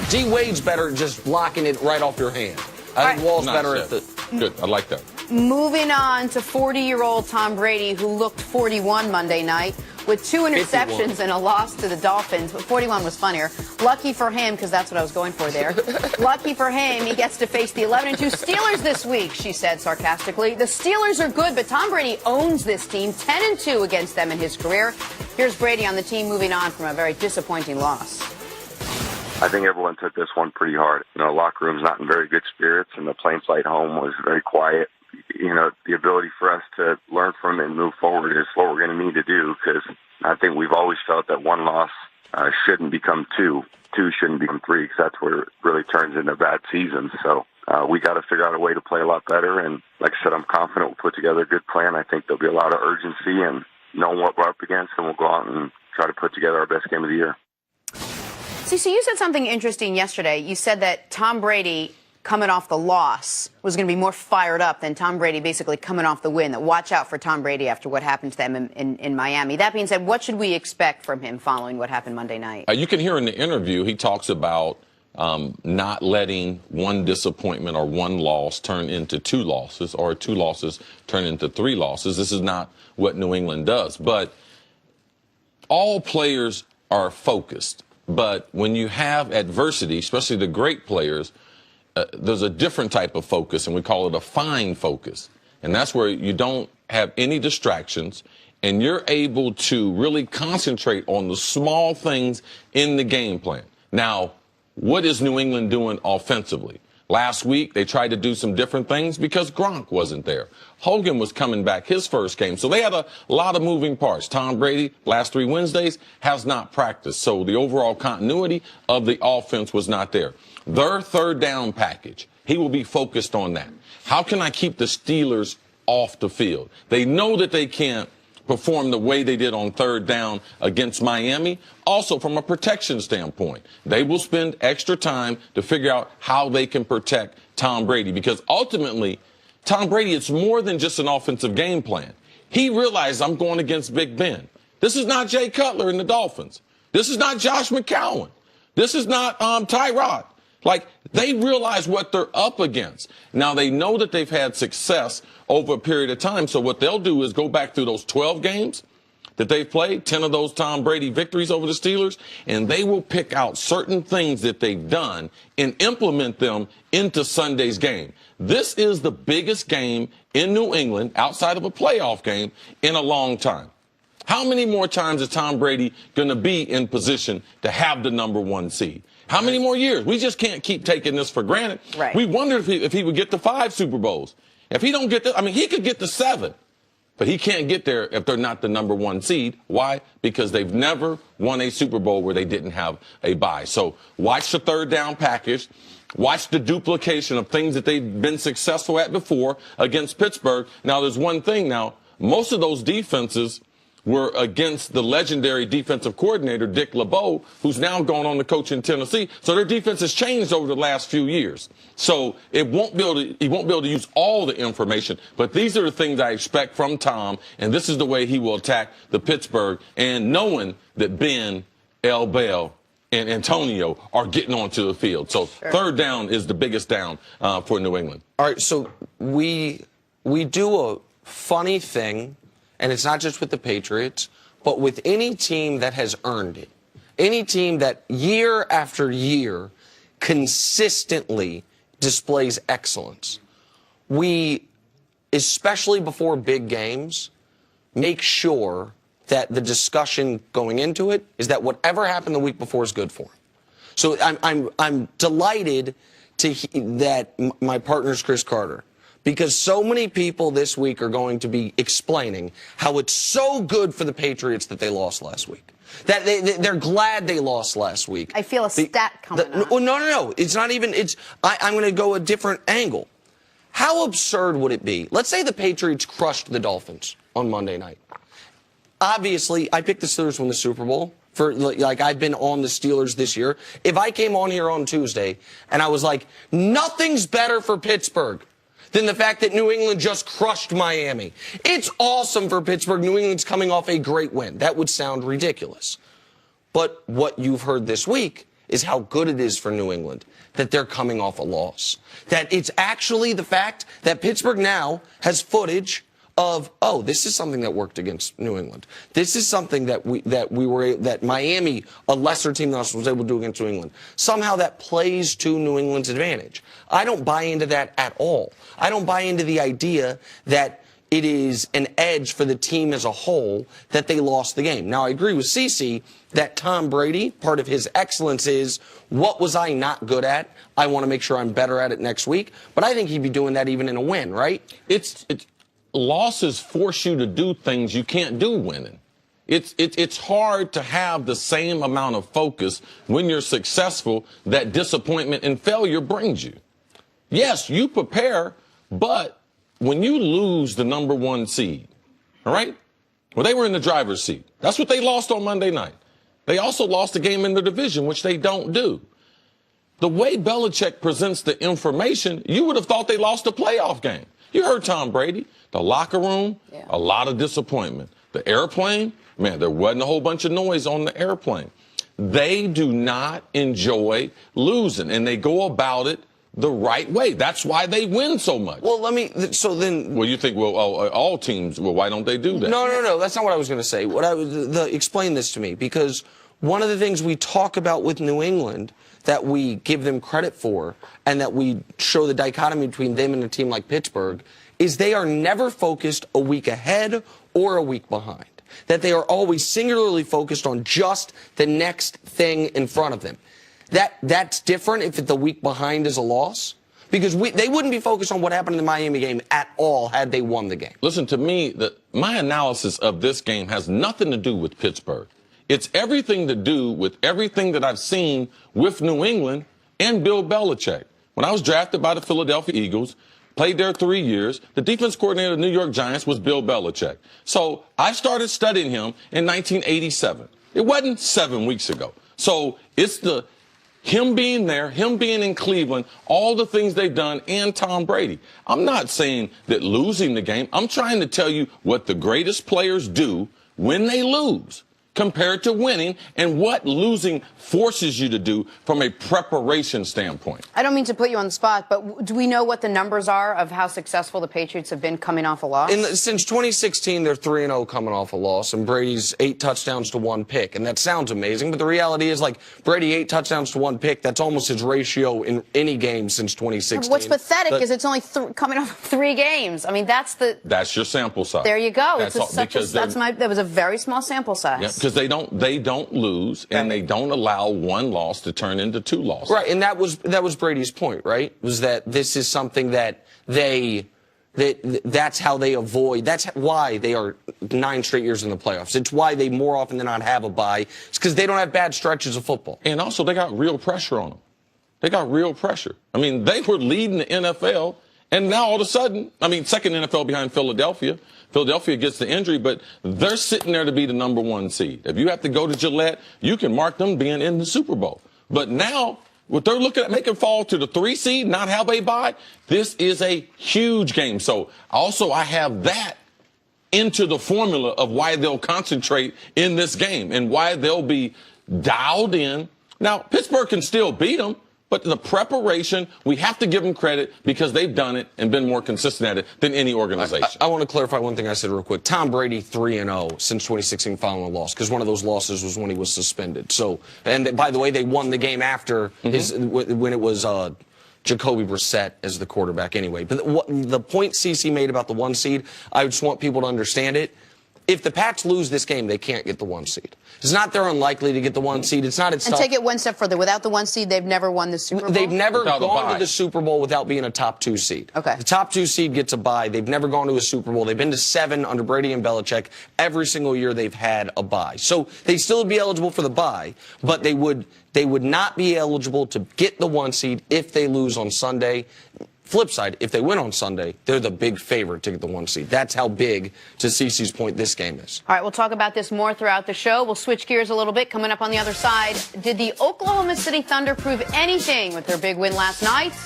D. Wade's better at just blocking it right off your hand. I think Wall's better at the... Good. I like that. Moving on to 40-year-old Tom Brady, who looked 41 Monday night with 2 interceptions 51. and a loss to the Dolphins. But 41 was funnier. Lucky for him, because that's what I was going for there. Lucky for him, he gets to face the 11-2 Steelers this week, she said sarcastically. The Steelers are good, but Tom Brady owns this team, 10-2 against them in his career. Here's Brady on the team moving on from a very disappointing loss. I think everyone took this one pretty hard. You know, the locker room's not in very good spirits, and the plane flight home was very quiet. You know, the ability for us to learn from it and move forward is what we're going to need to do, because I think we've always felt that one loss shouldn't become two shouldn't become three, because that's where it really turns into a bad season. So we got to figure out a way to play a lot better, and like I said, I'm confident we'll put together a good plan. I think there'll be a lot of urgency and knowing what we're up against, and we'll go out and try to put together our best game of the year. So you said something interesting yesterday. You said that Tom Brady, coming off the loss, was going to be more fired up than Tom Brady basically coming off the win. That watch out for Tom Brady after what happened to them in Miami. That being said, what should we expect from him following what happened Monday night? You can hear in the interview, he talks about not letting one disappointment or one loss turn into 2 losses, or 2 losses turn into 3 losses. This is not what New England does. But all players are focused. But when you have adversity, especially the great players, there's a different type of focus, and we call it a fine focus. And that's where you don't have any distractions, and you're able to really concentrate on the small things in the game plan. Now, what is New England doing offensively? Last week, they tried to do some different things because Gronk wasn't there. Hogan was coming back his first game. So they had a lot of moving parts. Tom Brady, last 3 Wednesdays, has not practiced. So the overall continuity of the offense was not there. Their third down package, he will be focused on that. How can I keep the Steelers off the field? They know that they can't perform the way they did on third down against Miami. Also, from a protection standpoint, they will spend extra time to figure out how they can protect Tom Brady, because ultimately, Tom Brady, it's more than just an offensive game plan. He realized, I'm going against Big Ben. This is not Jay Cutler and the Dolphins. This is not Josh McCown. This is not Tyrod. Like, they realize what they're up against. Now, they know that they've had success over a period of time. So what they'll do is go back through those 12 games that they've played, 10 of those Tom Brady victories over the Steelers, and they will pick out certain things that they've done and implement them into Sunday's game. This is the biggest game in New England, outside of a playoff game, in a long time. How many more times is Tom Brady going to be in position to have the #1 seed? How many more years? We just can't keep taking this for granted. Right. We wondered if he would get to 5 Super Bowls. If he don't get I mean, he could get to 7, but he can't get there if they're not the #1 seed. Why? Because they've never won a Super Bowl where they didn't have a bye. So watch the third down package. Watch the duplication of things that they've been successful at before against Pittsburgh. Now, there's one thing now. Most of those defenses were against the legendary defensive coordinator, Dick LeBeau, who's now gone on to coach in Tennessee. So their defense has changed over the last few years. So he won't be able to use all the information. But these are the things I expect from Tom, and this is the way he will attack the Pittsburgh, and knowing that Ben, L. Bell, and Antonio are getting onto the field. So third down is the biggest down for New England. All right, so we do a funny thing, and it's not just with the Patriots, but with any team that has earned it. Any team that year after year consistently displays excellence. We, especially before big games, make sure that the discussion going into it is that whatever happened the week before is good for them. So I'm delighted that my partner's Chris Carter, because so many people this week are going to be explaining how it's so good for the Patriots that they lost last week. That they're glad they lost last week. I feel a stat coming up. No. It's not even. I'm going to go a different angle. How absurd would it be? Let's say the Patriots crushed the Dolphins on Monday night. Obviously, I picked the Steelers to win the Super Bowl. Like, I've been on the Steelers this year. If I came on here on Tuesday and I was like, nothing's better for Pittsburgh than the fact that New England just crushed Miami. It's awesome for Pittsburgh. New England's coming off a great win. That would sound ridiculous. But what you've heard this week is how good it is for New England that they're coming off a loss. That it's actually the fact that Pittsburgh now has footage of, oh, this is something that worked against New England. This is something that Miami, a lesser team than us, was able to do against New England. Somehow that plays to New England's advantage. I don't buy into that at all. I don't buy into the idea that it is an edge for the team as a whole that they lost the game. Now, I agree with Cece that Tom Brady, part of his excellence is, what was I not good at? I want to make sure I'm better at it next week. But I think he'd be doing that even in a win, right? Losses force you to do things you can't do winning. It's hard to have the same amount of focus when you're successful that disappointment and failure brings you. Yes, you prepare, but when you lose the number 1 seed, all right? Well, they were in the driver's seat. That's what they lost on Monday night. They also lost a game in the division, which they don't do. The way Belichick presents the information, you would have thought they lost a playoff game. You heard Tom Brady. The locker room, a lot of disappointment. The airplane, man, there wasn't a whole bunch of noise on the airplane. They do not enjoy losing, and they go about it the right way. That's why they win so much. Well, Well, you think, all teams, why don't they do that? No, that's not what I was going to say. Explain this to me, because one of the things we talk about with New England that we give them credit for, and that we show the dichotomy between them and a team like Pittsburgh, is they are never focused a week ahead or a week behind. That they are always singularly focused on just the next thing in front of them. That's different if the week behind is a loss, because they wouldn't be focused on what happened in the Miami game at all had they won the game. Listen, to me, my analysis of this game has nothing to do with Pittsburgh. It's everything to do with everything that I've seen with New England and Bill Belichick. When I was drafted by the Philadelphia Eagles, played there 3 years, the defense coordinator of the New York Giants was Bill Belichick. So I started studying him in 1987. It wasn't 7 weeks ago. So it's him being there, him being in Cleveland, all the things they've done, and Tom Brady. I'm not saying that losing the game. I'm trying to tell you what the greatest players do when they lose compared to winning, and what losing forces you to do from a preparation standpoint. I don't mean to put you on the spot, but do we know what the numbers are of how successful the Patriots have been coming off a loss? Since 2016, they're 3-0 coming off a loss, and Brady's 8 touchdowns to 1 pick. And that sounds amazing, but the reality is, like, Brady 8 touchdowns to 1 pick, that's almost his ratio in any game since 2016. What's pathetic is it's only coming off 3 games. I mean, that's your sample size. There you go. That was a very small sample size. Yeah, because they don't lose, and they don't allow 1 loss to turn into 2 losses. Right, and that was Brady's point, right? Was that this is something that that's how they avoid. That's why they are 9 straight years in the playoffs. It's why they more often than not have a bye. It's because they don't have bad stretches of football. And also, they got real pressure on them. They got real pressure. I mean, they were leading the NFL, and now all of a sudden, second NFL behind Philadelphia. Philadelphia gets the injury, but they're sitting there to be the number 1 seed. If you have to go to Gillette, you can mark them being in the Super Bowl. But now, what they're looking at making fall to the 3 seed, not how they buy, this is a huge game. So also I have that into the formula of why they'll concentrate in this game and why they'll be dialed in. Now, Pittsburgh can still beat them, but the preparation, we have to give them credit because they've done it and been more consistent at it than any organization. I want to clarify one thing I said real quick. Tom Brady 3-0 since 2016 following a loss, because one of those losses was when he was suspended. So, and by the way, they won the game after when it was Jacoby Brissett as the quarterback anyway. But the point CC made about the 1 seed, I just want people to understand it. If the Pats lose this game, they can't get the 1 seed. It's not they're unlikely to get the 1 seed. It's not. It's and take it one step further. Without the 1 seed, they've never won the Super Bowl. They've never gone to the Super Bowl without being a top 2 seed. Okay. The top 2 seed gets a bye. They've never gone to a Super Bowl. They've been to 7 under Brady and Belichick. Every single year they've had a bye. So they still would be eligible for the bye, but they would not be eligible to get the 1 seed if they lose on Sunday. Flip side, if they win on Sunday, they're the big favorite to get the 1 seed. That's how big, to Cece's point, this game is. All right, we'll talk about this more throughout the show. We'll switch gears a little bit. Coming up on the other side, did the Oklahoma City Thunder prove anything with their big win last night?